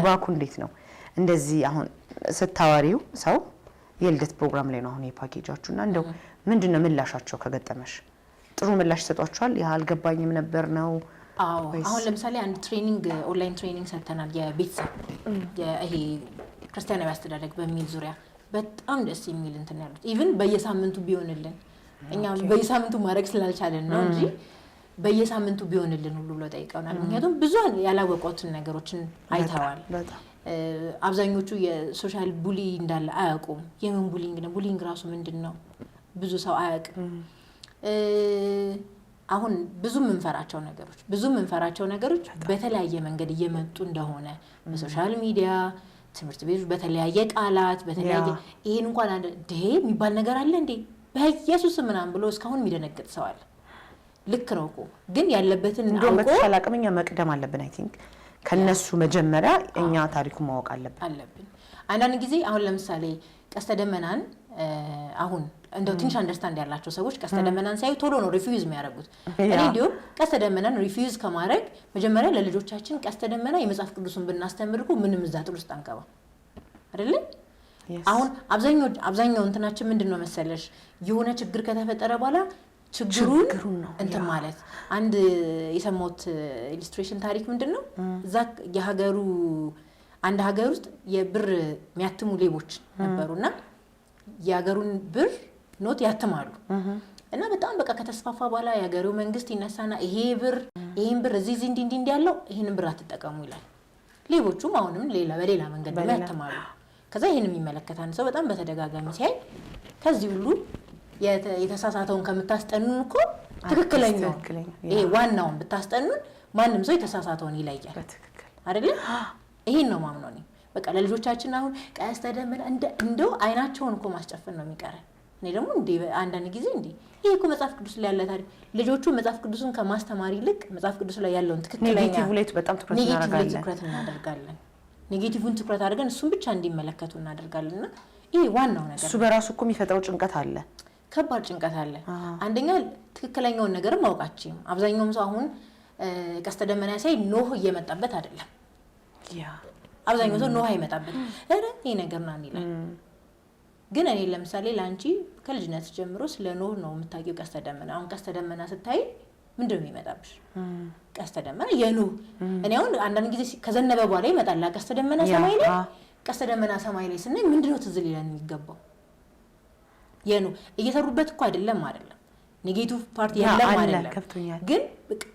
ፊድባኩ እንዴት ነው እንደዚህ አሁን ስታዋሪው ሰው የልደት ፕሮግራም ላይ ነው አሁን የፓኬጃችሁና እንደው ምንድነው ምላሻቸው ከገጠመሽ ጥሩ ምላሽ ሰጧቸዋል ያልገባኝም ነበር ነው አሁን ለምሳሌ አንድ ትሬኒንግ ኦንላይን ትሬኒንግ ሰጥተናል የቤተሰብ ይሄ ክርስቲያናዊ አስተዳደግ በሚል ዙሪያ በጣም ደስ የሚል እንትን ያሉት ኢቭን በየሳምንቱ ቢሆንልን እኛ በየሳምንቱ ማድረግ ስላልቻለን ነው እንጂ በየሳምንቱ ቢሆንልን ሁሉ ብለው ጠይቀውናል ምክንያቱም ብዙ ያላወቁትን ነገሮችን አይተዋል አብዛኞቹ የሶሻል ቡሊ እንዳለ አያውቁም የምን ቡሊንግ ነው ቡሊንግ ራሱ ምንድነው ብዙ ሰው አያውቅም አሁን ብዙ ምንፈራቸው ነገሮች በተለያየ መንገድ እየመጡ እንደሆነ በሶሻል ሚዲያ ትምህርት ቤት በተለያየ ቃላት በተለያየ ይሄን እንኳን አንድ ደሄ የሚባል ነገር አለ እንዴ በኢየሱስ ምናምን ብሎ እስካሁን የሚደነግጥ ሰው አለ ልክ ነው እኮ ግን ያለበትን እንደው በተላቀመኛ መቅደም አለብን አይ ቲንክ ከነሱ መጀመሪያ እኛ ታሪኩ ማወቅ አለብን አንዳንድ ጊዜ አሁን ለምሳሌ ቀስተ ደመናን አሁን እንደው ትንሽ አንደርስታንድ ያላቸው ሰዎች ቀስተ ደመናን ሳይው ቶሎ ነው ሪፊውዝ የሚያደርጉት እኔ እንዲሁ ቀስተ ደመናን ሪፊውዝ ከማድረግ መጀመሪያ ለልጆቻችን ቀስተ ደመና የመጽሐፍ ቅዱስን ብናስተምርኩ ምንም እዛጥሩ ውስጥ አንቀባ አይደል አሁን አብዛኛው እንትናችን ምንድነው መሰለሽ የሆነ ችግር ከተፈጠረ በኋላ ችግሩን ነው እንት ማለት አንድ የሰሞት ኢሉስትሬሽን ታሪክ ምንድነው እዛ አንድ ሀገር ውስጥ የብር የሚያትሙ ሌቦች ነበሩና የሀገሩን ብር ኖት ያትማሉ እና በጣም በቃ ከተስፋፋ በኋላ የሀገሩ መንግስት ይነሳና ይሄን ብር እዚህ እንዲ ያለው ይሄንን ብር አትጠቀሙ ይላል ሌቦቹም አሁንም በሌላ መንገድ ያትማሉ ከዛ ይሄንን የሚመለከታን ሰው በጣም በተደጋጋሚ ሲያይ ከዚህ ሁሉ የተሳሳተውን ከምታስጠኑን እኮ ትክክለኛው ይሄ ዋናውን ብታስጠኑን ማንንም ሰው የተሳሳተውን ይለያል አይደል ይሄን ነው ማምነው ነው በቃ ለልጆቻችን አሁን ቀስተ ደመና እንደው አይናቸውን እኮ ማስጨፈን ነው የሚቀረን እኔ ደግሞ እንዴ አንዳንድ ጊዜ እንዴ ይሄ እኮ መጽሐፍ ቅዱስ ላይ ያለ ታሪክ ልጆቹ መጽሐፍ ቅዱስን ከማስተማር ይልቅ መጽሐፍ ቅዱስ ላይ ያለውን ትክክለኛ ኔጌቲቭ ላይ በጣም ትኩረት እናደርጋለን ኔጌቲቭን ትኩረት አድርገን እሱን ብቻ እንዲመለከቱ እናደርጋለንና ይሄ ዋናው ነገር እሱ በራሱ እኮ የሚፈጥረው ጭንቀት አለ ከባድ ጭንቀት አለ አንደኛ ትክክለኛውን ነገር ማውቃችን አብዛኛውም ሰው አሁን ቀስተ ደመና ሳይ ኖህ እየመጣበት አይደለም አብዛኛው ሰው ኖህ አይመጣበት ይሄ ነገር ነው ይላል ግን እኔ ለምሳሌ ላንቺ ከልጅነት ጀምሮ ስለ ኖህ ነው የምታውቂው ቀስተ ደመና አሁን ቀስተ ደመና ስታይ ምንድነው የሚመጣብሽ ቀስተ ደመና የኖህ እኔ አሁን አንዳንድ ጊዜ ከዘነበ በኋላ ይመጣል ቀስተ ደመና ሰማይ ላይ ስንል ምንድነው ትዝ ሊለን የሚገባው የኖህ እየሰሩበት እኮ አይደለም ኔጌቲቭ ፓርቲ ያለው አይደለም ግን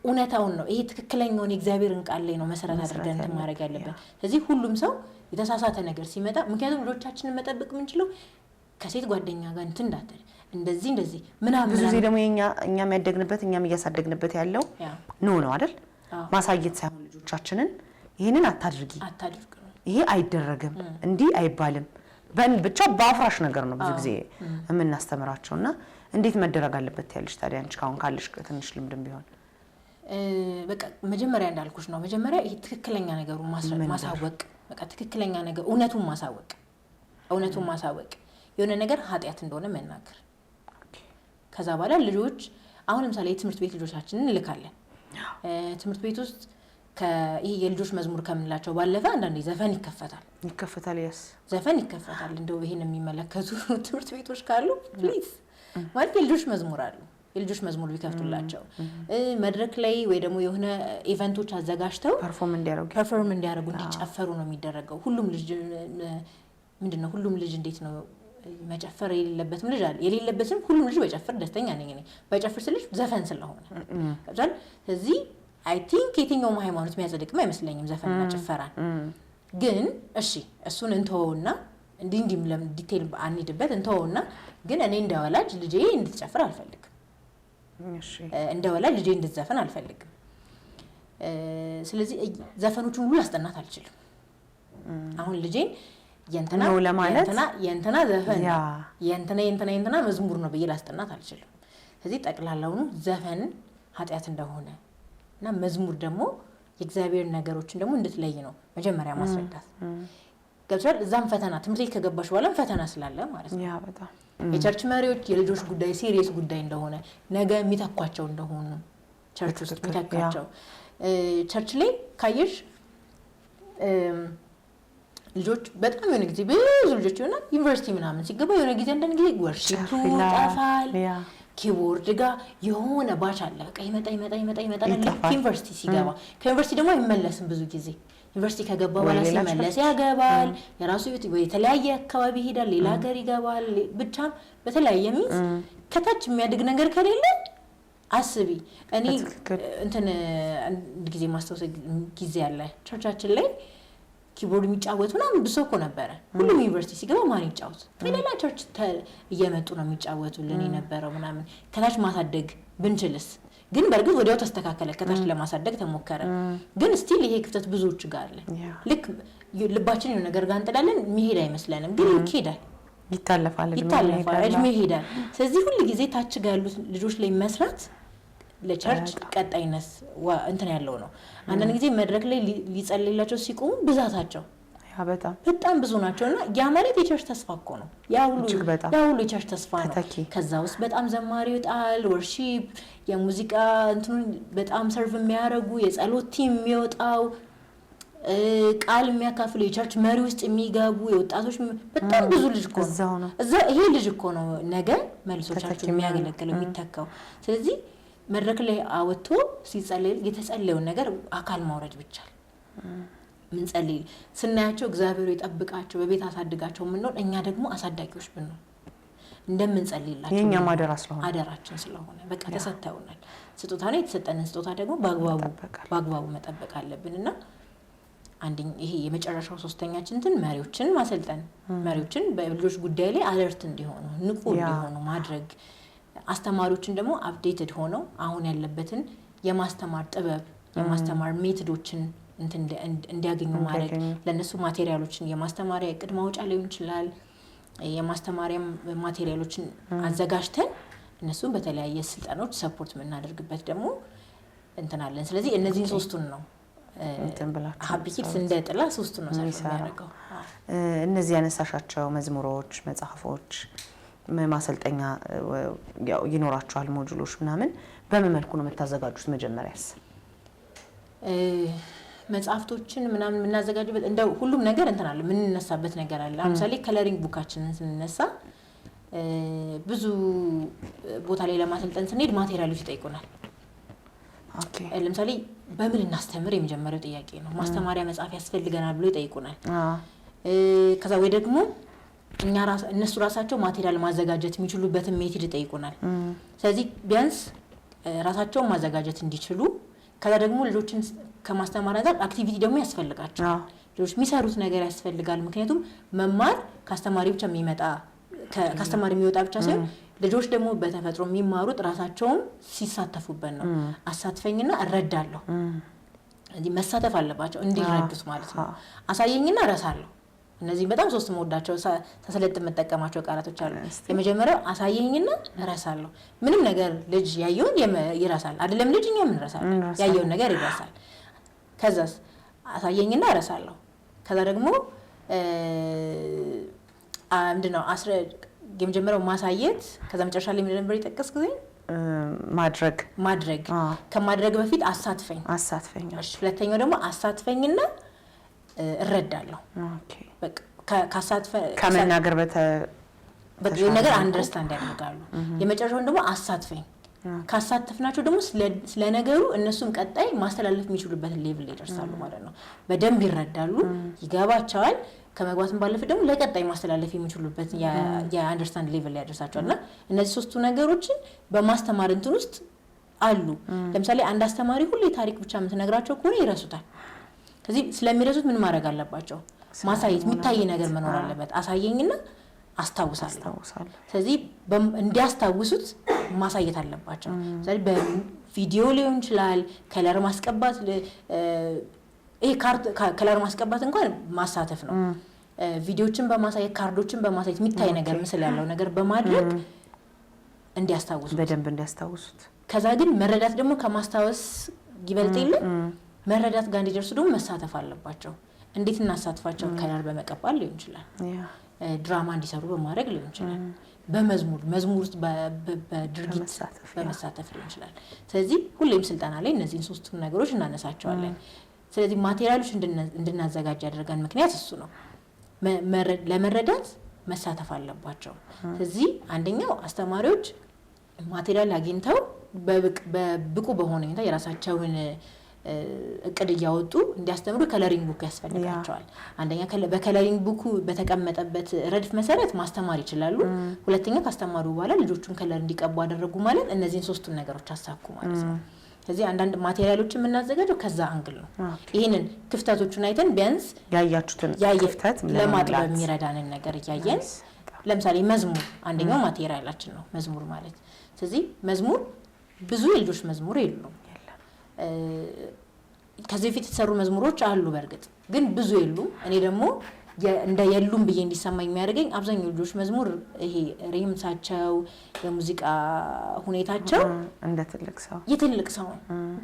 እውነታውን ነው ይሄ ትክክለኛውን የእግዚአብሔርን ቃል ላይ ነው መሰረት አድርገን ማድረግ ያለበት ስለዚህ ሁሉም ሰው የተሳሳተ ነገር ሲመጣ ምክንያቱም ልጆቻችንን መጠበቅ ምንችለው ከሴት ጓደኛ ጋር እንዳትል እንደዚህ ምናምን ብዙ ጊዜ ደግሞ እኛም ያደግንበት እኛም እያሳደግንበት ያለው ነው አይደል ማሳየት ሳይሆን ልጆቻችንን ይሄንን አታድርጊ ይሄ አይደረግም እንዲህ አይባልም ብቻ ባፍራሽ ነገር ነው ብዙ ጊዜ የምናስተምራቸውና እንዴት መደረግ አለበት ያለሽ ታዲያ አንቺ ካሁን ካለሽ ትንሽ ልምድም ቢሆን በቃ መጀመሪያ እንዳልኩሽ ነው መጀመሪያ ይሄ ትክክለኛ ነገሩን ማሳወቅ በቃ ትክክለኛ ነገር እውነቱን ማሳወቅ የሆነ ነገር ኃጢያት እንደሆነ መናገር ከዛ በኋላ ልጆች አሁን ለምሳሌ ትምህርት ቤት ልጆቻችንን እንልካለን ትምህርት ቤት ውስጥ ይሄ የልጆች መዝሙር ከምንላቸው ባለፈ አንዳንዴ ዘፈን ይከፈታል ዘፈን ይከፈታል እንደው ይሄን የሚመለከቱ ትምህርት ቤቶች ካሉ ፕሊዝ ማለት የልጆች መዝሙር ቢከፍቱላቸው መድረክ ላይ ወይ ደግሞ የሆነ ኢቨንቶች አዘጋጅተው ፐርፎርም እንዲያደርጉ እንዲጨፈሩ ነው የሚደረገው ሁሉም ልጅ እንዴት ነው መጨፈር የሌለበትም ልጅ አለ የሌለበትም ሁሉም ልጅ በጨፈር ደስተኛ ነኝ እኔ በጨፈር ስለሽ ዘፈን ስለሆነ ከዛን ስለዚህ አይ ቲንክ የትኛውም ሃይማኖት የሚያጸድቅም አይመስለኝም ዘፈንና ጭፈራን ግን እሺ እሱን እንተውና እንዲም ዲቴል አንይድበት እንተውና ግን እኔ እንደወላጅ ልጄ እንድትጨፍር አልፈልግም እንደወላጅ ልጄ እንድትዘፈን አልፈልግም ስለዚህ ዘፈኖቹን ሁሉ አስጠናት አልችልም አሁን ልጄን የእንትና ዘፈን የእንትና መዝሙር ነው ብዬ ላስጠናት አልችልም ስለዚህ ጠቅላላው ነው ዘፈን ኃጢያት እንደሆነ እና መዝሙር ደግሞ የእግዚአብሔር ነገሮችን ደግሞ እንድትለይ ነው መጀመሪያ ማስረዳት ገብቷል እዛም ፈተና ትምህርት ከገባሽ በኋላ ፈተና ስላለ ማለት ነው ያ በጣም የቸርች መሪዎች የልጆች ጉዳይ ሲሪየስ ጉዳይ እንደሆነ ነገ የሚተኳቸው እንደሆነ ቸርች ውስጥ የሚተካቸው ቸርች ላይ ካየሽ ልጆች በጣም የሆነ ጊዜ ብዙ ልጆች ሆነ ዩኒቨርሲቲ ምናምን ሲገባ የሆነ ጊዜ አንዳንድ ጊዜ ወርሺፕ ይጠፋል ኪቦርድ ጋር የሆነ ባች አለ በቃ ይመጣ ዩኒቨርሲቲ ሲገባ ከዩኒቨርሲቲ ደግሞ አይመለስም ብዙ ጊዜ ዩኒቨርሲቲ ከገባ በኋላ ሲመለስ ያገባል የራሱ ቤት ወይ የተለያየ አካባቢ ይሄዳል ሌላ ሀገር ይገባል ብቻ በተለያየ ሚንስ ከታች የሚያድግ ነገር ከሌለ አስቢ እኔ እንትን አንድ ጊዜ ማስተዋወስ ጊዜ አለ ቸርቻችን ላይ ኪቦርድ የሚጫወቱ ምናምን ብዙ እኮ ነበረ ሁሉም ዩኒቨርሲቲ ሲገባ ማን ይጫወት ከሌላ ቸርች እየመጡ ነው የሚጫወቱልን የነበረው ምናምን ከታች ማሳደግ ብንችልስ ግን በርግጥ ወዲያው ተስተካከለ ከታች ለማሳደግ ተሞከረ ግን ስቲል ይሄ ክፍተት ብዙዎች ጋር አለ ልክ ልባችን የሆነ ነገር ጋር እንጥላለን የሚሄድ አይመስለንም ግን ይሄዳል ይታለፋል እድሜ ይሄዳል ስለዚህ ሁሉ ጊዜ ታች ጋር ያሉት ልጆች ላይ መስራት ለቸርች ቀጣይነት እንትን ያለው ነው አንዳንድ ጊዜ መድረክ ላይ ሊጸልይላቸው ሲቆሙ ብዛታቸው በጣም ብዙ ናቸውና ያ ማለት የቸርች ተስፋ እኮ ነው ያ ሁሉ የቸርች ተስፋ ነው ከዛ ውስጥ በጣም ዘማሪ ይወጣል ወርሺፕ የሙዚቃ እንትኑ በጣም ሰርቭ የሚያደርጉ የጸሎት ቲም የሚወጣው ቃል የሚያካፍሉ የቸርች መሪ ውስጥ የሚገቡ የወጣቶች በጣም ብዙ ልጅ እኮ ነው እዛ ይሄ ልጅ እኮ ነው ነገ መልሶቻቸው የሚያገለግለው የሚተካው ስለዚህ መድረክ ላይ አወጥቶ ሲጸልይ የተጸለየውን ነገር አካል ማውረድ ብቻል ምን ጸልይ ስናያቸው እግዚአብሔር ይጠብቃቸው በቤት አሳድጋቸው ምን ነው እኛ ደግሞ አሳዳጊዎች ብንሆን እንደምን ጸልይላቸው የኛ አደራችን ስለሆነ በቃ ተሰጥተውናል ስጦታ ነው የተሰጠንን ስጦታ ደግሞ በአግባቡ መጠበቅ አለብንና አንደኛ ይሄ የመጨረሻው ሶስተኛችን እንትን መሪዎችን ማሰልጠን መሪዎችን በልጆች ጉዳይ ላይ አለርት እንዲሆኑ ንቁ እንዲሆኑ ማድረግ አስተማሪዎችን ደግሞ አፕዴትድ ሆነው አሁን ያለበትን የማስተማር ጥበብ የማስተማር ሜቶዶችን እንዲያገኙ ማድረግ ለነሱ ማቴሪያሎችን የማስተማሪያ እቅድ ማውጫ ሊሆን ይችላል የማስተማሪያ ማቴሪያሎችን አዘጋጅተን እነሱን በተለያየ ስልጠናዎች ሰፖርት የምናደርግበት ደግሞ እንትናለን ስለዚህ እነዚህን ሶስቱን ነው ሀቢኪድስ እንደ ጥላ ሶስቱን ነው የሚያደርገው እነዚህ ያነሳሻቸው መዝሙሮች መጽሐፎች ማሰልጠኛ ያው ይኖራቸዋል ሞጁሎች ምናምን በምን መልኩ ነው የምታዘጋጁት መጀመሪያስ መጽሐፍቶችን ምናምን የምናዘጋጅበት እንደው ሁሉም ነገር እንትን አለ ምን እንነሳበት ነገር አለ ለምሳሌ ከለሪንግ ቡካችንን ስንነሳ ብዙ ቦታ ላይ ለማሰልጠን ስንሄድ ማቴሪያሎች ይጠይቁናል ኦኬ ለምሳሌ በምን እናስተምር የመጀመሪያው ጥያቄ ነው ማስተማሪያ መጽሐፍ ያስፈልገናል ብሎ ይጠይቁናል ከዛ ወይ ደግሞ እነሱ ራሳቸው ማቴሪያል ማዘጋጀት የሚችሉበትን ሜቶድ ይጠይቁናል ስለዚህ ቢያንስ ራሳቸው ማዘጋጀት እንዲችሉ ከዛ ደግሞ ልጆችን ከማስተማር ጋር አክቲቪቲ ደግሞ ያስፈልጋቸው ልጆች የሚሰሩት ነገር ያስፈልጋል ምክንያቱም መማር ከአስተማሪ ብቻ የሚመጣ ከአስተማሪ የሚወጣ ብቻ ሳይሆን ልጆች ደግሞ በተፈጥሮ የሚማሩት ራሳቸውም ሲሳተፉበት ነው አሳትፈኝና እረዳለሁ እንዴ መሳተፍ አለባቸው እንዲረዱት ማለት ነው አሳየኝና እረሳለሁ እነዚህ በጣም ሶስት ሞዳቸው ተሰለጥ መጠቀማቸው ቃላቶች አሉ የመጀመሪያው አሳየኝና እረሳለሁ ምንም ነገር ልጅ ያየውን ይረሳል አይደለም ልጅኛ ምን ይረሳል ያየውን ነገር ይረሳል ከዛስ አሳየኝና እረሳለሁ ከዛ ደግሞ ምንድነው የመጀመሪያው ማሳየት ከዛ መጨረሻ ላይ ምን ነበር ይጠቀስኩኝ ማድረግ ከማድረግ በፊት አሳትፈኝ እሺ ሁለተኛው ደግሞ አሳትፈኝና እረዳለሁ ኦኬ በቃ ከመናገር በተለይ ነገር አንደርስታንድ ያደርጋሉ የመጨረሻውን ደግሞ አሳትፈኝ ካሳተፍናቸው ደግሞ ስለ ነገሩ እነሱም ቀጣይ ማስተላለፍ የሚችሉበት ሌቭል ይደርሳሉ ማለት ነው በደንብ ይረዳሉ ይገባቸዋል ከመግባትም ባለፈ ደግሞ ለቀጣይ ማስተላለፍ የሚችሉበት የአንደርስታንድ ሌቭል ያደርሳቸዋልና እነዚህ ሶስቱ ነገሮችን በማስተማር እንትን ውስጥ አሉ ለምሳሌ አንድ አስተማሪ ሁሌ ታሪክ ብቻ የምትነግራቸው ከሆነ ይረሱታል ስለዚህ ስለሚረሱት ምን ማድረግ አለባቸው ማሳየት የሚታይ ነገር መኖር አለበት አሳየኝና አስታውሳለሁ ስለዚህ እንዲያስታውሱት ማሳየት አለባቸው ስለዚህ በቪዲዮ ሊሆን ይችላል ከለር ማስቀባት ይሄ ከለር ማስቀባት እንኳን ማሳተፍ ነው ቪዲዮችን በማሳየት ካርዶችን በማሳየት የሚታይ ነገር ምስል ያለው ነገር በማድረግ እንዲያስታውሱት በደንብ እንዲያስታውሱት ከዛ ግን መረዳት ደግሞ ከማስታወስ ይበልጥ የለ መረዳት ጋር እንዲደርሱ ደግሞ መሳተፍ አለባቸው እንዴት እናሳትፋቸው ከለር በመቀባል ሊሆን ይችላል ድራማ እንዲሰሩ በማድረግ ሊሆን ይችላል በመዝሙር ውስጥ በድርጊት በመሳተፍ ሊሆን ይችላል ስለዚህ ሁሌም ስልጠና ላይ እነዚህን ሶስቱን ነገሮች እናነሳቸዋለን ስለዚህ ማቴሪያሎች እንድናዘጋጅ ያደርጋን ምክንያት እሱ ነው ለመረዳት መሳተፍ አለባቸው። ስለዚህ አንደኛው አስተማሪዎች ማቴሪያል አግኝተው በብቁ በሆነ ሁኔታ የራሳቸውን እቅድ እያወጡ እንዲያስተምሩ ከለሪንግ ቡክ ያስፈልጋቸዋል። አንደኛ በከለሪንግ ቡኩ በተቀመጠበት ረድፍ መሰረት ማስተማር ይችላሉ። ሁለተኛ ካስተማሩ በኋላ ልጆቹን ከለር እንዲቀቡ አደረጉ ማለት እነዚህን ሶስቱን ነገሮች አሳኩ ማለት ነው። ስለዚህ አንዳንድ ማቴሪያሎችን የምናዘጋጀው ከዛ አንግል ነው። ይሄንን ክፍተቶቹን አይተን ቢያንስ ያያችሁትን ክፍተት ለማጥበብ የሚረዳንን ነገር እያየን ለምሳሌ መዝሙር አንደኛው ማቴሪያላችን ነው መዝሙር ማለት። ስለዚህ መዝሙር ብዙ የልጆች መዝሙር የሉም። ከዚህ በፊት የተሰሩ መዝሙሮች አሉ በእርግጥ ግን ብዙ የሉም። እኔ ደግሞ እንደ የሉም ብዬ እንዲሰማኝ የሚያደርገኝ አብዛኛው ልጆች መዝሙር ይሄ ሪምሳቸው የሙዚቃ ሁኔታቸው እንደ ትልቅ ሰው የትልቅ ሰው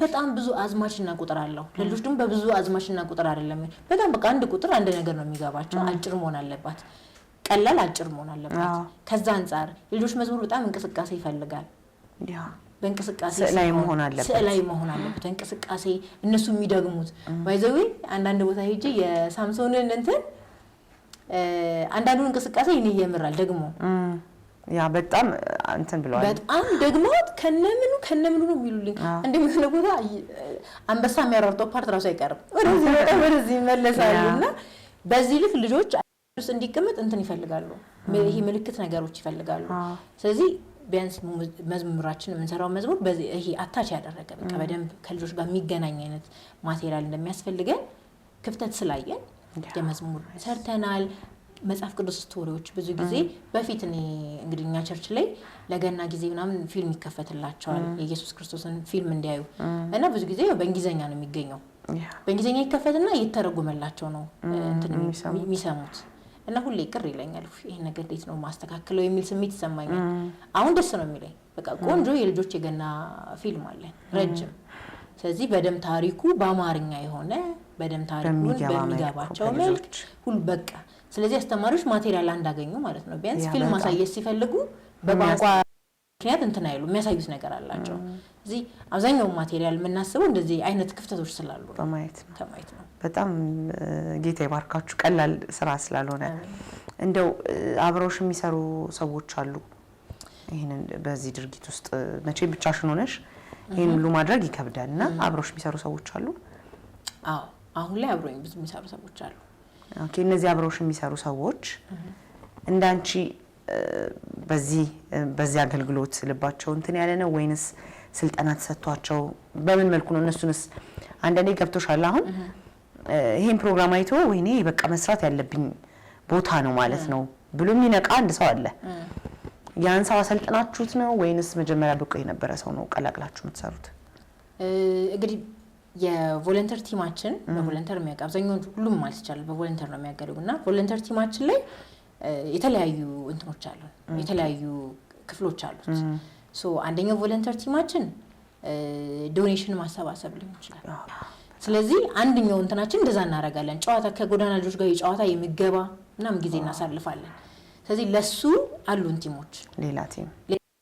በጣም ብዙ አዝማችና ቁጥር አለው። ለልጆች ደግሞ በብዙ አዝማችና ቁጥር አይደለም። በጣም በቃ አንድ ቁጥር አንድ ነገር ነው የሚገባቸው። አጭር መሆን አለባት፣ ቀላል አጭር መሆን አለባት። ከዛ አንፃር የልጆች መዝሙር በጣም እንቅስቃሴ ይፈልጋል። በእንቅስቃሴ ስዕላዊ መሆን አለበት። እንቅስቃሴ እነሱ የሚደግሙት ባይዘዌ አንዳንድ ቦታ ሄጄ የሳምሶንን እንትን አንዳንዱ እንቅስቃሴ እኔ ይየምራል ደግሞ ያ በጣም እንትን ብለዋል። በጣም ደግሞ ከነምኑ ነው የሚሉልኝ። እንደምን ነው ቦታ አንበሳ የሚያራርጠው ፓርት ራሱ አይቀርም። ወደዚህ ይመለሳሉና በዚህ ልክ ልጆች ውስጥ እንዲቀመጥ እንትን ይፈልጋሉ። ይሄ ምልክት ነገሮች ይፈልጋሉ። ስለዚህ ቢያንስ መዝሙራችን የምንሰራው መዝሙር በዚህ ይሄ አታች ያደረገ በቃ በደንብ ከልጆች ጋር የሚገናኝ አይነት ማቴሪያል እንደሚያስፈልገን ክፍተት ስላየን የመዝሙር ሰርተናል። መጽሐፍ ቅዱስ ስቶሪዎች ብዙ ጊዜ በፊት እኔ እንግዲህ እኛ ቸርች ላይ ለገና ጊዜ ምናምን ፊልም ይከፈትላቸዋል የኢየሱስ ክርስቶስን ፊልም እንዲያዩ እና ብዙ ጊዜ በእንግሊዘኛ ነው የሚገኘው። በእንግሊዘኛ ይከፈትና እየተረጎመላቸው ነው እንትን የሚሰሙት እና ሁሌ ቅር ይለኛል። ይሄ ነገር እንዴት ነው ማስተካከለው የሚል ስሜት ይሰማኛል። አሁን ደስ ነው የሚለኝ። በቃ ቆንጆ የልጆች የገና ፊልም አለ ረጅም። ስለዚህ በደም ታሪኩ በአማርኛ የሆነ በደም ታሪኩን በሚገባቸው መልክ ሁሉ በቃ ስለዚህ አስተማሪዎች ማቴሪያል እንዳገኙ ማለት ነው። ቢያንስ ፊልም ማሳየት ሲፈልጉ በቋንቋ ምክንያት እንትን አይሉ የሚያሳዩት ነገር አላቸው። እዚህ አብዛኛው ማቴሪያል የምናስበው እንደዚህ አይነት ክፍተቶች ስላሉ ከማየት ነው። በጣም ጌታ ይባርካችሁ። ቀላል ስራ ስላልሆነ እንደው አብረውሽ የሚሰሩ ሰዎች አሉ። ይሄንን በዚህ ድርጊት ውስጥ መቼም ብቻሽን ሆነሽ ይሄን ሁሉ ማድረግ ይከብዳልና አብረውሽ የሚሰሩ ሰዎች አሉ? አዎ አሁን ላይ አብረውኝ ብዙ የሚሰሩ ሰዎች አሉ። ኦኬ እነዚህ አብረውሽ የሚሰሩ ሰዎች እንዳንቺ በዚህ አገልግሎት ልባቸው እንትን ያለ ነው ወይንስ ስልጠና ተሰጥቷቸው በምን መልኩ ነው? እነሱንስ አንደኔ ገብቶሻል አሁን ይሄን ፕሮግራም አይቶ ወይኔ በቃ መስራት ያለብኝ ቦታ ነው ማለት ነው ብሎ የሚነቃ አንድ ሰው አለ። ያን ሰው አሰልጥናችሁት ነው ወይንስ መጀመሪያ ብቁ የነበረ ሰው ነው ቀላቅላችሁ የምትሰሩት? እንግዲህ የቮለንተር ቲማችን በቮለንተር የሚያውቅ አብዛኛው ሁሉም ማለት ይችላል በቮለንተር ነው የሚያገለግሉና ቮለንተር ቲማችን ላይ የተለያዩ እንትኖች አሉ፣ የተለያዩ ክፍሎች አሉት። ሶ አንደኛው ቮለንተር ቲማችን ዶኔሽን ማሰባሰብ ሊሆን ይችላል። ስለዚህ አንደኛው እንትናችን እንደዛ እናደርጋለን። ጨዋታ ከጎዳና ልጆች ጋር የጨዋታ የሚገባ ምናምን ጊዜ እናሳልፋለን። ስለዚህ ለሱ አሉን ቲሞች ሌላ ቲም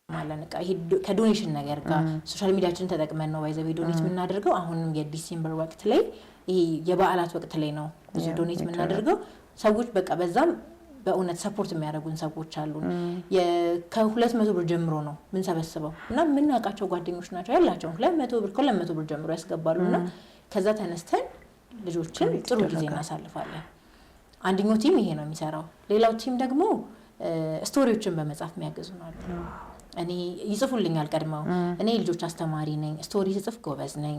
ማለት ነው። ይሄ ከዶኔሽን ነገር ጋር ሶሻል ሚዲያችንን ተጠቅመን ነው ባይዘው ዶኔት የምናደርገው። አሁንም የዲሴምበር ወቅት ላይ ይሄ የበዓላት ወቅት ላይ ነው ብዙ ዶኔት የምናደርገው። ሰዎች በቃ በዛም በእውነት ሰፖርት የሚያደርጉን ሰዎች አሉ። ከ200 ብር ጀምሮ ነው ምን ሰበስበው እና ምናቃቸው ጓደኞች ናቸው ያላቸው 200 ብር ከ200 ብር ጀምሮ ያስገባሉና ከዛ ተነስተን ልጆችን ጥሩ ጊዜ እናሳልፋለን። አንደኛው ቲም ይሄ ነው የሚሰራው። ሌላው ቲም ደግሞ ስቶሪዎችን በመጻፍ የሚያገዙን አሉ። እኔ ይጽፉልኛል ቀድመው እኔ ልጆች አስተማሪ ነኝ፣ ስቶሪ ጽፍ ጎበዝ ነኝ፣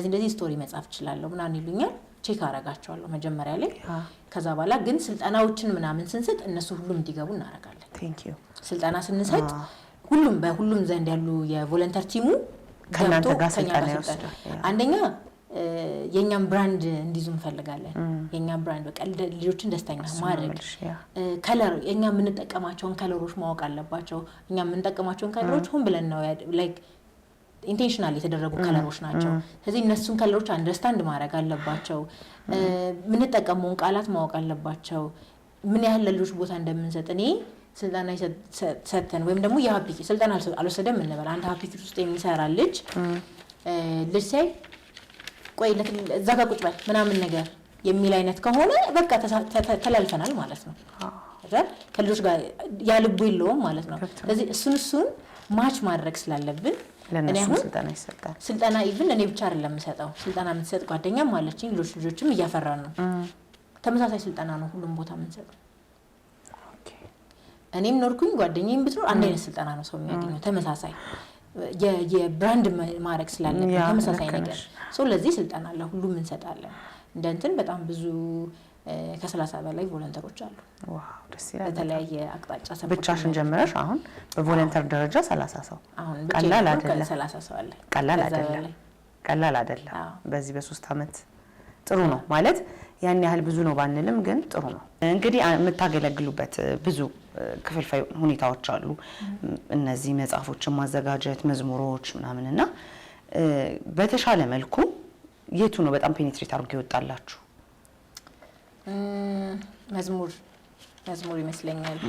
እንደዚህ ስቶሪ መጻፍ እችላለሁ ምናምን ይሉኛል። ቼክ አረጋቸዋለሁ መጀመሪያ ላይ። ከዛ በኋላ ግን ስልጠናዎችን ምናምን ስንሰጥ እነሱ ሁሉም እንዲገቡ እናረጋለን። ቴንክ ዩ ስልጠና ስንሰጥ ሁሉም በሁሉም ዘንድ ያሉ የቮለንተር ቲሙ ከናንተ ጋር ስልጠና ይወስዳል። አንደኛ የኛም ብራንድ እንዲዙ እንፈልጋለን። የኛ ብራንድ በቃ ልጆችን ደስተኛ ማድረግ ከለር የኛ የምንጠቀማቸውን ከለሮች ማወቅ አለባቸው። እኛ የምንጠቀማቸውን ከለሮች ሆን ብለን ነው ላይክ ኢንቴንሽናል የተደረጉ ከለሮች ናቸው። ስለዚህ እነሱን ከለሮች አንደርስታንድ ማድረግ አለባቸው። የምንጠቀመውን ቃላት ማወቅ አለባቸው። ምን ያህል ለልጆች ቦታ እንደምንሰጥ እኔ ስልጠና ሰተን ወይም ደግሞ የሀፒ ስልጠና አልወሰደም እንበል አንድ ሀፒ ውስጥ የሚሰራ ልጅ ሳይ ቆይ እዛ ጋር ቁጭ በል ምናምን ነገር የሚል አይነት ከሆነ በቃ ተላልፈናል ማለት ነው። ከልጆች ጋር ያልቡ የለውም ማለት ነው። ስለዚህ እሱን ማች ማድረግ ስላለብን ለነሱ ስልጠና ይሰጣል። ስልጠና ኢቭን እኔ ብቻ አይደለም የምሰጠው፣ ስልጠና የምትሰጥ ጓደኛም አለችኝ። ልጆችም እያፈራን ነው። ተመሳሳይ ስልጠና ነው ሁሉም ቦታ የምንሰጠው። እኔም ኖርኩኝ ጓደኛዬም ብትኖር አንድ አይነት ስልጠና ነው ሰው የሚያገኘው። ተመሳሳይ የብራንድ ማድረግ ስላለብን ተመሳሳይ ነገር ለዚህ ስልጠና ለሁሉም እንሰጣለን። እንደ እንትን በጣም ብዙ ከ30 በላይ ቮለንተሮች አሉ። ዋው ደስ ይላል። በተለያየ አቅጣጫ ሰፖርት ብቻሽን ጀምረሽ አሁን በቮለንተር ደረጃ 30 ሰው ቀላል አይደለም። 30 ሰው አለ። ቀላል አይደለም። በዚህ በ3 አመት ጥሩ ነው ማለት ያን ያህል ብዙ ነው ባንልም ግን ጥሩ ነው። እንግዲህ የምታገለግሉበት ብዙ ክፍልፋይ ሁኔታዎች አሉ። እነዚህ መጽሐፎችን ማዘጋጀት፣ መዝሙሮች ምናምንና በተሻለ መልኩ የቱ ነው በጣም ፔኔትሬት አድርጎ ይወጣላችሁ? መዝሙር ይመስለኛል።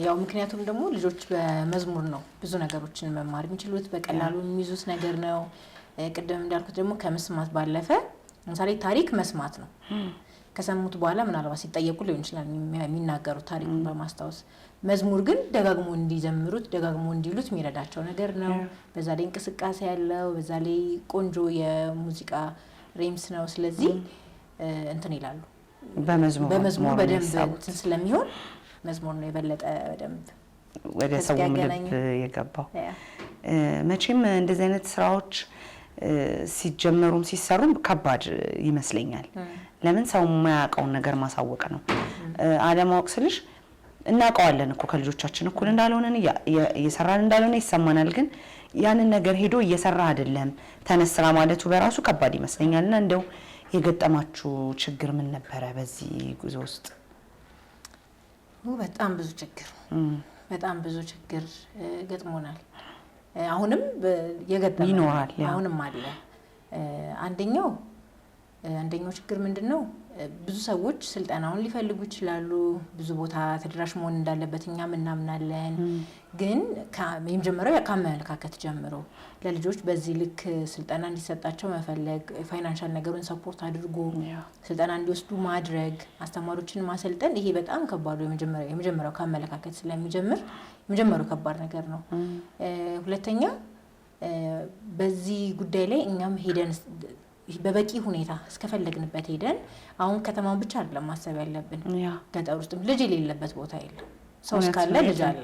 ያው ምክንያቱም ደግሞ ልጆች በመዝሙር ነው ብዙ ነገሮችን መማር የሚችሉት፣ በቀላሉ የሚይዙት ነገር ነው። ቅድም እንዳልኩት ደግሞ ከመስማት ባለፈ ለምሳሌ ታሪክ መስማት ነው። ከሰሙት በኋላ ምናልባት ሲጠየቁ ሊሆን ይችላል የሚናገሩት ታሪኩን በማስታወስ። መዝሙር ግን ደጋግሞ እንዲዘምሩት ደጋግሞ እንዲሉት የሚረዳቸው ነገር ነው። በዛ ላይ እንቅስቃሴ ያለው፣ በዛ ላይ ቆንጆ የሙዚቃ ሬምስ ነው። ስለዚህ እንትን ይላሉ በመዝሙር በደንብ እንትን ስለሚሆን መዝሙር ነው የበለጠ በደንብ ወደ ሰው ልብ የገባው። መቼም እንደዚህ አይነት ስራዎች ሲጀመሩም ሲሰሩም ከባድ ይመስለኛል። ለምን ሰው የማያውቀውን ነገር ማሳወቅ ነው። አለማወቅ ስልሽ እናውቀዋለን እኮ ከልጆቻችን እኩል እንዳልሆነን እየሰራን እንዳልሆነ ይሰማናል። ግን ያንን ነገር ሄዶ እየሰራ አይደለም ተነስራ ማለቱ በራሱ ከባድ ይመስለኛልና እንደው የገጠማችሁ ችግር ምን ነበረ በዚህ ጉዞ ውስጥ? በጣም ብዙ ችግር ገጥሞናል። አሁንም የገጠመ ይኖራል። አሁንም አለ። አንደኛው ችግር ምንድነው? ብዙ ሰዎች ስልጠናውን ሊፈልጉ ይችላሉ። ብዙ ቦታ ተደራሽ መሆን እንዳለበት እኛም እናምናለን። ግን የመጀመሪያው ከአመለካከት ጀምሮ ለልጆች በዚህ ልክ ስልጠና እንዲሰጣቸው መፈለግ፣ ፋይናንሻል ነገሩን ሰፖርት አድርጎ ስልጠና እንዲወስዱ ማድረግ፣ አስተማሪዎችን ማሰልጠን፣ ይሄ በጣም ከባዱ የመጀመሪያው ከአመለካከት ስለሚጀምር የመጀመሪያው ከባድ ነገር ነው። ሁለተኛ በዚህ ጉዳይ ላይ እኛም ሄደን በበቂ ሁኔታ እስከፈለግንበት ሄደን አሁን ከተማውን ብቻ አይደለም ማሰብ ያለብን። ገጠር ውስጥም ልጅ የሌለበት ቦታ የለም። ሰው እስካለ ልጅ አለ።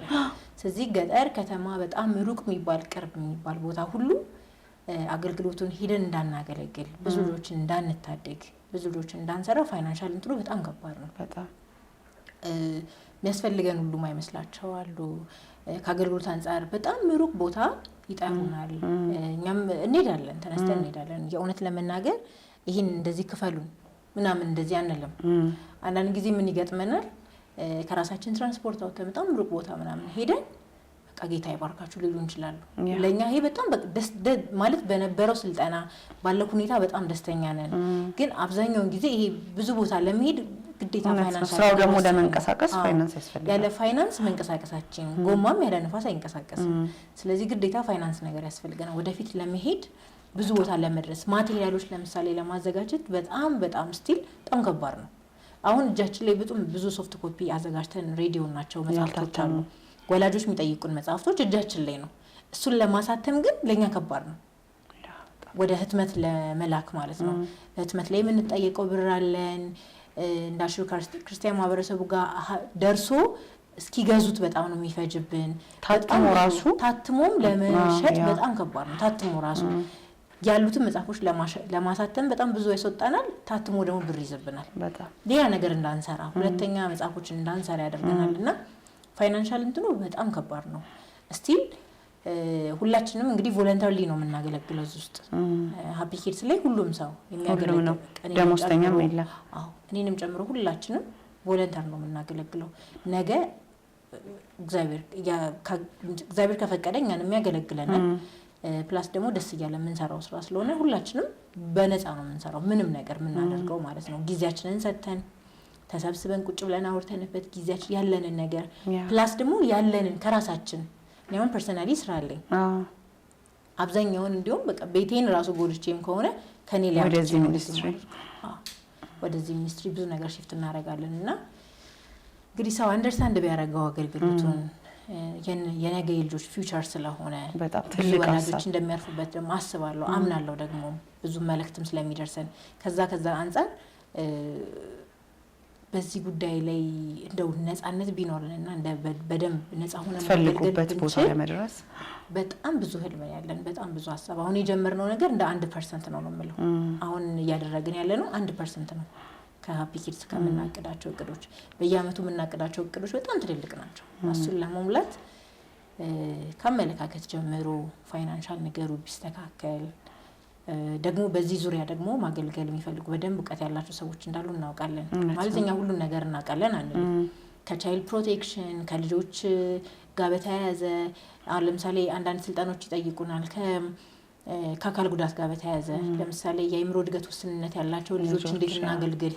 ስለዚህ ገጠር፣ ከተማ በጣም ሩቅ የሚባል ቅርብ የሚባል ቦታ ሁሉ አገልግሎቱን ሄደን እንዳናገለግል፣ ብዙ ልጆችን እንዳንታደግ፣ ብዙ ልጆችን እንዳንሰራ ፋይናንሻል እንትኑ በጣም ከባድ ነው። በጣም የሚያስፈልገን ሁሉም አይመስላቸው አሉ። ከአገልግሎት አንጻር በጣም ሩቅ ቦታ ይጠሩናል። እኛም እንሄዳለን፣ ተነስተን እንሄዳለን። የእውነት ለመናገር ይህን እንደዚህ ክፈሉን ምናምን እንደዚህ አንልም። አንዳንድ ጊዜ ምን ይገጥመናል? ከራሳችን ትራንስፖርት አውጥተን በጣም ሩቅ ቦታ ምናምን ሄደን በቃ ጌታ ይባርካችሁ ሊሉ እንችላሉ። ለእኛ ይሄ በጣም ማለት በነበረው ስልጠና ባለው ሁኔታ በጣም ደስተኛ ነን። ግን አብዛኛውን ጊዜ ይሄ ብዙ ቦታ ለመሄድ ግዴታ ፋይናንስ ስራው ደግሞ ለመንቀሳቀስ ፋይናንስ ያስፈልጋል። ያለ ፋይናንስ መንቀሳቀሳችን ጎማም ያለ ንፋስ አይንቀሳቀስም። ስለዚህ ግዴታ ፋይናንስ ነገር ያስፈልገናል። ወደፊት ለመሄድ ብዙ ቦታ ለመድረስ ማቴሪያሎች ለምሳሌ ለማዘጋጀት በጣም ስቲል በጣም ከባድ ነው። አሁን እጃችን ላይ ብዙ ሶፍት ኮፒ አዘጋጅተን ሬዲዮ ናቸው መጽሐፍቶች አሉ። ወላጆች የሚጠይቁን መጽሐፍቶች እጃችን ላይ ነው። እሱን ለማሳተም ግን ለኛ ከባድ ነው። ወደ ህትመት ለመላክ ማለት ነው። ህትመት ላይ የምንጠየቀው ብር አለን። እንዳልሽው ክርስቲያን ማህበረሰቡ ጋር ደርሶ እስኪገዙት በጣም ነው የሚፈጅብን። ታትሞም ለመሸጥ በጣም ከባድ ነው። ታትሞ ራሱ ያሉትን መጽሐፎች ለማሳተም በጣም ብዙ ያስወጣናል። ታትሞ ደግሞ ብር ይዘብናል። ሌላ ነገር እንዳንሰራ፣ ሁለተኛ መጽሐፎችን እንዳንሰራ ያደርገናልና ፋይናንሻል እንትኑ በጣም ከባድ ነው። ስቲል ሁላችንም እንግዲህ ቮለንተሪ ነው የምናገለግለው እዚህ ውስጥ ሃፒ ኪድስ ላይ ሁሉም ሰው የሚያገለግለው ደሞዝተኛም የለም። እኔንም ጨምሮ ሁላችንም ቮለንተር ነው የምናገለግለው። ነገ እግዚአብሔር ከፈቀደ እኛን የሚያገለግለናል። ፕላስ ደግሞ ደስ እያለ የምንሰራው ስራ ስለሆነ ሁላችንም በነፃ ነው የምንሰራው ምንም ነገር የምናደርገው ማለት ነው። ጊዜያችንን ሰጥተን ተሰብስበን ቁጭ ብለን አውርተንበት ጊዜያችን ያለንን ነገር ፕላስ ደግሞ ያለንን ከራሳችን እኔም ፐርሰናሊ ስራ አለኝ። አብዛኛውን እንዲሁም በቃ ቤቴን ራሱ ጎድቼም ከሆነ ከኔ ላይ ወደዚህ ሚኒስትሪ ብዙ ነገር ሽፍት እናደርጋለን እና እንግዲህ ሰው አንደርስታንድ ቢያደርገው አገልግሎቱን የነገ ልጆች ፊውቸር ስለሆነ በጣም ትልቅ ወላጆች እንደሚያርፉበት ደግሞ አስባለሁ አምናለሁ ደግሞ ብዙ መልእክትም ስለሚደርሰን ከዛ አንፃር በዚህ ጉዳይ ላይ እንደው ነፃነት ቢኖርንና እንደ በደንብ ነፃ ሆነን ፈልጉበት ቦታ ለመድረስ በጣም ብዙ ህልም ያለን በጣም ብዙ ሐሳብ አሁን የጀመርነው ነገር እንደ 1% ነው የምለው አሁን እያደረግን ያለነው 1% ነው ከሃፒ ኪድስ ከምናቀዳቸው እቅዶች በየአመቱ የምናቀዳቸው እቅዶች በጣም ትልልቅ ናቸው እሱን ለመሙላት ከመለካከት ጀምሮ ፋይናንሻል ነገሩ ቢስተካከል ደግሞ በዚህ ዙሪያ ደግሞ ማገልገል የሚፈልጉ በደንብ ዕውቀት ያላቸው ሰዎች እንዳሉ እናውቃለን ማለትኛ ሁሉ ነገር እናውቃለን አንል ከቻይልድ ፕሮቴክሽን ከልጆች ጋር በተያያዘ አሁን ለምሳሌ አንዳንድ ስልጣኖች ይጠይቁናል ከአካል ጉዳት ጋር በተያያዘ ለምሳሌ የአእምሮ እድገት ውስንነት ያላቸው ልጆች እንዴት እናገልግል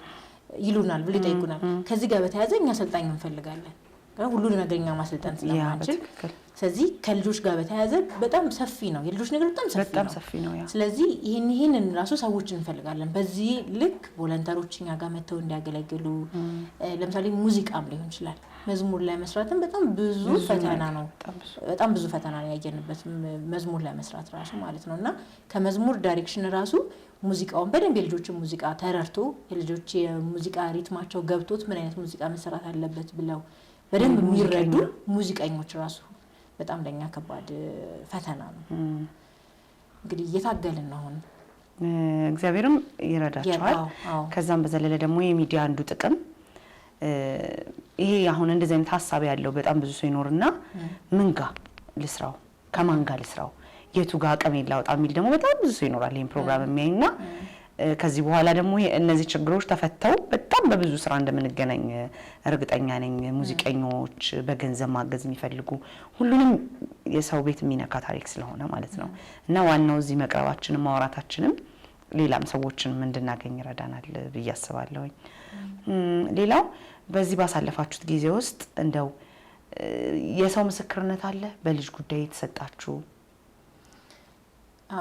ይሉናል ብለው ይጠይቁናል ከዚህ ጋር በተያያዘ እኛ ሰልጣኝ እንፈልጋለን ሁሉን ነገርኛ ማሰልጠን ስለማንችል ስለዚህ ከልጆች ጋር በተያያዘ በጣም ሰፊ ነው የልጆች ነገር በጣም ሰፊ ነው ስለዚህ ይሄንን ራሱ ሰዎች እንፈልጋለን በዚህ ልክ ቮለንተሮችኛ ጋር መተው እንዲያገለግሉ ለምሳሌ ሙዚቃም ሊሆን ይችላል መዝሙር ላይ መስራትም በጣም ብዙ ፈተና ነው በጣም ብዙ ፈተና ነው ያየንበት መዝሙር ላይ መስራት ራሱ ማለት ነውና ከመዝሙር ዳይሬክሽን ራሱ ሙዚቃውን በደንብ የልጆችን ሙዚቃ ተረርቶ የልጆች የሙዚቃ ሪትማቸው ገብቶት ምን አይነት ሙዚቃ መሰራት አለበት ብለው በደንብ የሚረዱ ሙዚቀኞች ራሱ በጣም ለኛ ከባድ ፈተና ነው እንግዲህ እየታገልን ነው አሁን እግዚአብሔርም ይረዳቸዋል ከዛም በዘለለ ደግሞ የሚዲያ አንዱ ጥቅም ይሄ አሁን እንደዚህ አይነት ሐሳብ ያለው በጣም ብዙ ሰው ይኖርና ምን ጋር ልስራው ከማን ጋር ልስራው የቱ ጋር አቅም ይላውጣ የሚል ደግሞ በጣም ብዙ ሰው ይኖራል ይሄን ፕሮግራም የሚያይና ከዚህ በኋላ ደግሞ እነዚህ ችግሮች ተፈተው በጣም በብዙ ስራ እንደምንገናኝ እርግጠኛ ነኝ ሙዚቀኞች በገንዘብ ማገዝ የሚፈልጉ ሁሉንም የሰው ቤት የሚነካ ታሪክ ስለሆነ ማለት ነው እና ዋናው እዚህ መቅረባችንን ማውራታችንን ሌላም ሰዎችን እንድናገኝ ይረዳናል ብዬ አስባለሁ ሌላው በዚህ ባሳለፋችሁት ጊዜ ውስጥ እንደው የሰው ምስክርነት አለ በልጅ ጉዳይ የተሰጣችሁ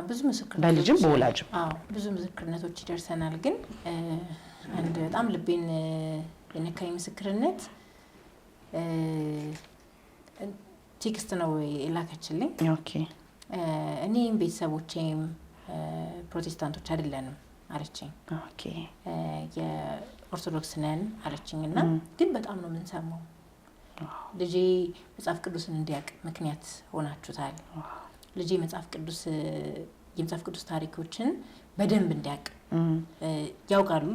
ብዙ ምስክርነቶች በልጅም በወላጅም ብዙ ምስክርነቶች ይደርሰናል ግን አንድ በጣም ልቤን የነካኝ ምስክርነት ቴክስት ነው የላከችልኝ ኦኬ እኔም ቤተሰቦቼም ፕሮቴስታንቶች አይደለንም አለችኝ ኦኬ የኦርቶዶክስ ነን አለችኝና ግን በጣም ነው የምንሰማው ልጄ መጽሐፍ ቅዱስን እንዲያውቅ ምክንያት ሆናችሁታል ልጄ መጽሐፍ ቅዱስ ታሪኮችን በደንብ እንዲያውቅ ያውቃሉ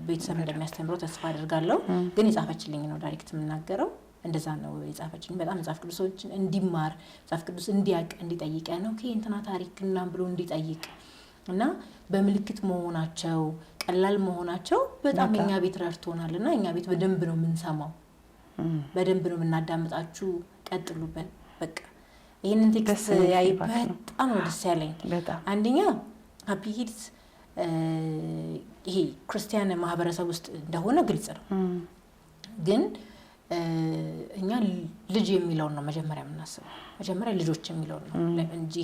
ቤተሰብ እንደሚያስተምረው ተስፋ አደርጋለሁ ግን የጻፈችልኝ ነው ዳይሬክት የምናገረው እንደዛ ነው የጻፈችልኝ በጣም መጽሐፍ ቅዱሶችን እንዲማር መጽሐፍ ቅዱስ እንዲያውቅ እንዲጠይቅ ነው እንትና ታሪክና ብሎ እንዲጠይቅ እና በምልክት መሆናቸው ቀላል መሆናቸው በጣም እኛ ቤት ረድቶናልና እኛ ቤት በደንብ ነው የምንሰማው በደንብ ነው የምናዳምጣችሁ ቀጥሉበት በቃ ይሄንን ቴክስት ያይ በጣም ደስ ያለኝ አንደኛ ሃፒ ኪድስ ይሄ ክርስቲያን ማህበረሰብ ውስጥ እንደሆነ ግልጽ ነው ግን እኛ ልጅ የሚለው ነው መጀመሪያ የምናስበው መጀመሪያ ልጆች የሚለው ነው እንጂ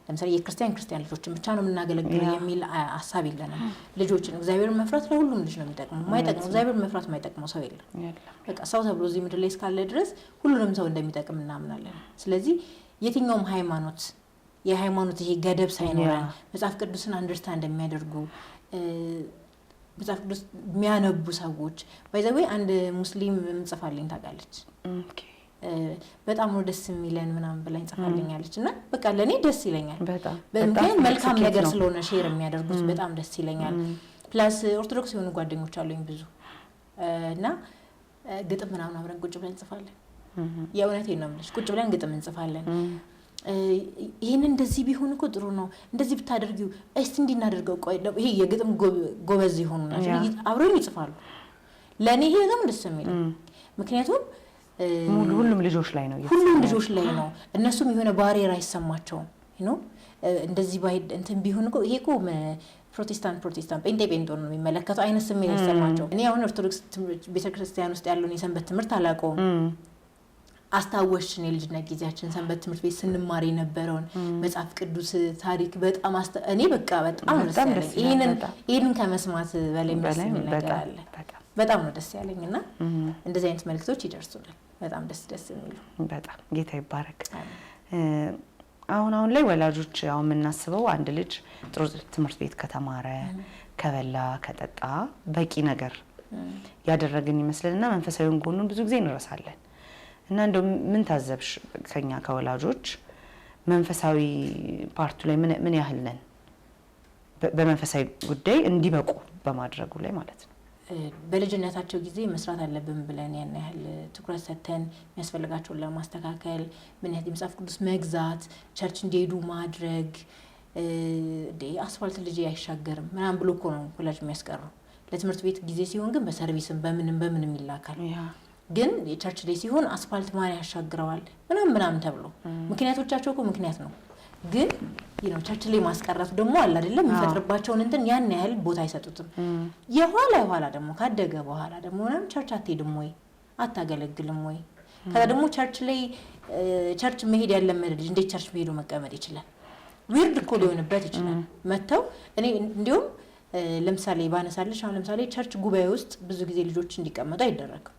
ለምሳሌ የክርስቲያን ልጆችን ብቻ ነው የምናገለግለው የሚል ሐሳብ የለንም ልጆችን እግዚአብሔርን መፍራት ለሁሉም ልጅ ነው የሚጠቅመው ማይጠቅመው እግዚአብሔርን መፍራት ማይጠቅመው ሰው የለም በቃ ሰው ተብሎ እዚህ ምድር ላይ እስካለ ድረስ ሁሉንም ሰው እንደሚጠቅም እናምናለን ስለዚህ የትኛውም የሃይማኖት ይሄ ገደብ ሳይኖረን መጽሐፍ ቅዱስን አንደርስታንድ የሚያደርጉ መጽሐፍ ቅዱስ የሚያነቡ ሰዎች ባይዘው አንድ ሙስሊም ምጽፋልኝ ታውቃለች ኦኬ በጣም ነው ደስ የሚለን ምናምን ብላኝ ጽፋልኛለችና በቃ ለኔ ደስ ይለኛል በጣም መልካም ነገር ስለሆነ ሼር የሚያደርጉት በጣም ደስ ይለኛል ፕላስ ኦርቶዶክስ የሆኑ ጓደኞች አሉኝ ብዙ እና ግጥም ምናምን አብረን ቁጭ ብለን እንጽፋለን የእውነቴን ነው የምልሽ ቁጭ ብለን ግጥም እንጽፋለን ይሄን እንደዚህ ቢሆን እኮ ጥሩ ነው እንደዚህ ብታደርጊው እስቲ እንዲናደርገው ቆይ ይሄ የግጥም ጎበዝ ይሆኑ ናቸው አብረው ይጽፋሉ ለኔ ይሄ በጣም ደስ የሚለው ምክንያቱም ሁሉም ልጆች ላይ ነው እነሱም የሆነ ባሪየር አይሰማቸውም እንደዚህ ባይድ እንትን ቢሆን እኮ ይሄ እኮ ፕሮቴስታንት ጴንጤ ነው የሚመለከተው አይነት ስሜት አይሰማቸው እኔ አሁን ኦርቶዶክስ ቤተክርስቲያን ውስጥ ያለውን የሰንበት ትምህርት አላውቀውም አስታወሽን የልጅነት ጊዜያችን ሰንበት ትምህርት ቤት ስንማር የነበረውን መጽሐፍ ቅዱስ ታሪክ በጣም እኔ በቃ በጣም ደስ ያለኝ ይሄንን ከመስማት በላይ ነገር አለ። በጣም ነው ደስ ያለኝና እንደዚህ አይነት መልእክቶች ይደርሱናል። በጣም ደስ የሚሉ በጣም ጌታ ይባረክ። አሁን ላይ ወላጆች ያው የምናስበው አንድ ልጅ ጥሩ ትምህርት ቤት ከተማረ ከበላ ከጠጣ በቂ ነገር ያደረግን ይመስልና መንፈሳዊውን ጎኑን ብዙ ጊዜ እንረሳለን። እና እንደው ምን ታዘብሽ ከኛ ከወላጆች መንፈሳዊ ፓርቱ ላይ ምን ያህል ነን በመንፈሳዊ ጉዳይ እንዲበቁ በማድረጉ ላይ ማለት ነው? በልጅነታቸው ጊዜ መስራት አለብን ብለን ያን ያህል ትኩረት ሰጥተን የሚያስፈልጋቸውን ለማስተካከል ምን ያህል መጽሐፍ ቅዱስ መግዛት ቸርች እንዲሄዱ ማድረግ አስፋልት ልጅ አይሻገርም ምናምን ብሎ እኮ ነው ወላጅ የሚያስቀረው። ለትምህርት ቤት ጊዜ ሲሆን ግን በሰርቪስም በምንም ይላካል። ግን የቸርች ላይ ሲሆን አስፋልት ማን ያሻግረዋል ምናምን ተብሎ ምክንያቶቻቸው እኮ ምክንያት ነው። ግን ቸርች ላይ ማስቀረቱ ደግሞ አለ አይደለም የሚፈጥርባቸውን እንትን ያን ያህል ቦታ አይሰጡትም። የኋላ ደግሞ ካደገ በኋላ ደግሞ ቸርች አትሄድም ወይ አታገለግልም ወይ? ከዛ ደግሞ ቸርች ላይ ቸርች መሄድ ያለመደ ልጅ እንዴት ቸርች መሄዱ መቀመጥ ይችላል? ዊርድ እኮ ሊሆንበት ይችላል። መተው እኔ እንዲሁም ለምሳሌ ባነሳለሽ አሁን ለምሳሌ ቸርች ጉባኤ ውስጥ ብዙ ጊዜ ልጆች እንዲቀመጡ አይደረግም።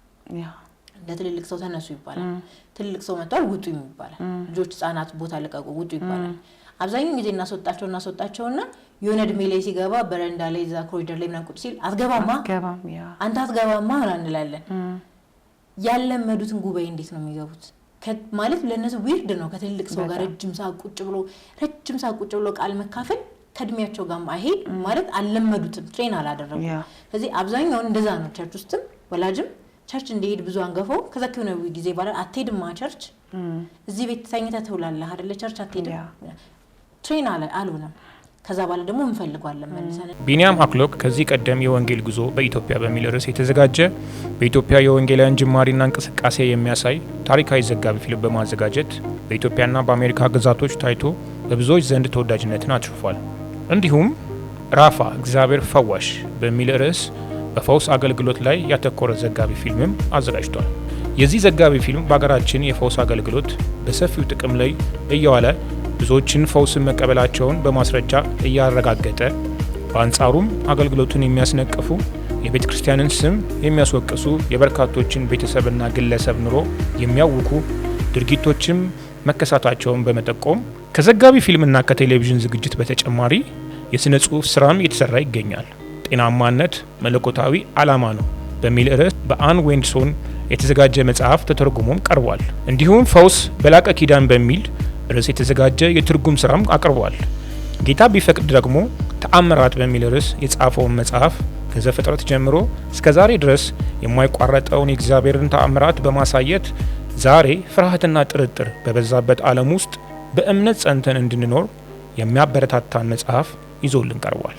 ለትልልቅ ሰው ተነሱ ይባላል። ትልልቅ ሰው መጥቷል ውጡ ይባላል። ልጆች ህፃናት ቦታ ለቀቁ ውጡ ይባላል። አብዛኛው ጊዜ እናስወጣቸውና የሆነ እድሜ ላይ ሲገባ በረንዳ ላይ እዛ ኮሪደር ላይ ምናምን ቁጭ ሲል አትገባማ አንተ አትገባማ እንላለን። ያለመዱትን ጉባኤ እንዴት ነው የሚገቡት? ማለት ለነሱ ዊርድ ነው። ከትልልቅ ሰው ጋር ረጅም ሰዓት ቁጭ ብሎ ቃል መካፈል ከእድሜያቸው ጋር አይሄድ ማለት አልለመዱትም፣ ትሬን አላደረጉም። ስለዚህ አብዛኛው እንደዛ ነው። ቸርች ውስጥም ወላጅም ቸርች እንዲሄድ ብዙ አንገፈው ከዛ ከሆነ ጊዜ በኋላ አትሄድማ ቸርች እዚህ ቤት ተኝተህ ትውላለህ አይደለ ቸርች አትሄድም ትሬን አልሆነም። ከዛ በኋላ ደግሞ እንፈልጋለን መልሰን። ቢኒያም አክሎግ ከዚህ ቀደም የወንጌል ጉዞ በኢትዮጵያ በሚል ርዕስ የተዘጋጀ በኢትዮጵያ የወንጌላውያን ጅማሬና እንቅስቃሴ የሚያሳይ ታሪካዊ ዘጋቢ ፊልም በማዘጋጀት በኢትዮጵያና በአሜሪካ ግዛቶች ታይቶ በብዙዎች ዘንድ ተወዳጅነትን አትርፏል። እንዲሁም ራፋ እግዚአብሔር ፈዋሽ በሚል ርዕስ በፈውስ አገልግሎት ላይ ያተኮረ ዘጋቢ ፊልምም አዘጋጅቷል። የዚህ ዘጋቢ ፊልም በሀገራችን የፈውስ አገልግሎት በሰፊው ጥቅም ላይ እየዋለ ብዙዎችን ፈውስን መቀበላቸውን በማስረጃ እያረጋገጠ በአንጻሩም አገልግሎቱን የሚያስነቅፉ የቤተ ክርስቲያንን ስም የሚያስወቅሱ የበርካቶችን ቤተሰብና ግለሰብ ኑሮ የሚያውኩ ድርጊቶችም መከሰታቸውን በመጠቆም ከዘጋቢ ፊልምና ከቴሌቪዥን ዝግጅት በተጨማሪ የስነ ጽሑፍ ስራም እየተሰራ ይገኛል። ጤናማነት መለኮታዊ ዓላማ ነው በሚል ርዕስ በአን ዌንድሶን የተዘጋጀ መጽሐፍ ተተርጉሞም ቀርቧል። እንዲሁም ፈውስ በላቀ ኪዳን በሚል ርዕስ የተዘጋጀ የትርጉም ስራም አቅርቧል። ጌታ ቢፈቅድ ደግሞ ተአምራት በሚል ርዕስ የጻፈውን መጽሐፍ ከዘፍጥረት ጀምሮ እስከ ዛሬ ድረስ የማይቋረጠውን የእግዚአብሔርን ተአምራት በማሳየት ዛሬ ፍርሃትና ጥርጥር በበዛበት ዓለም ውስጥ በእምነት ጸንተን እንድንኖር የሚያበረታታን መጽሐፍ ይዞልን ቀርቧል።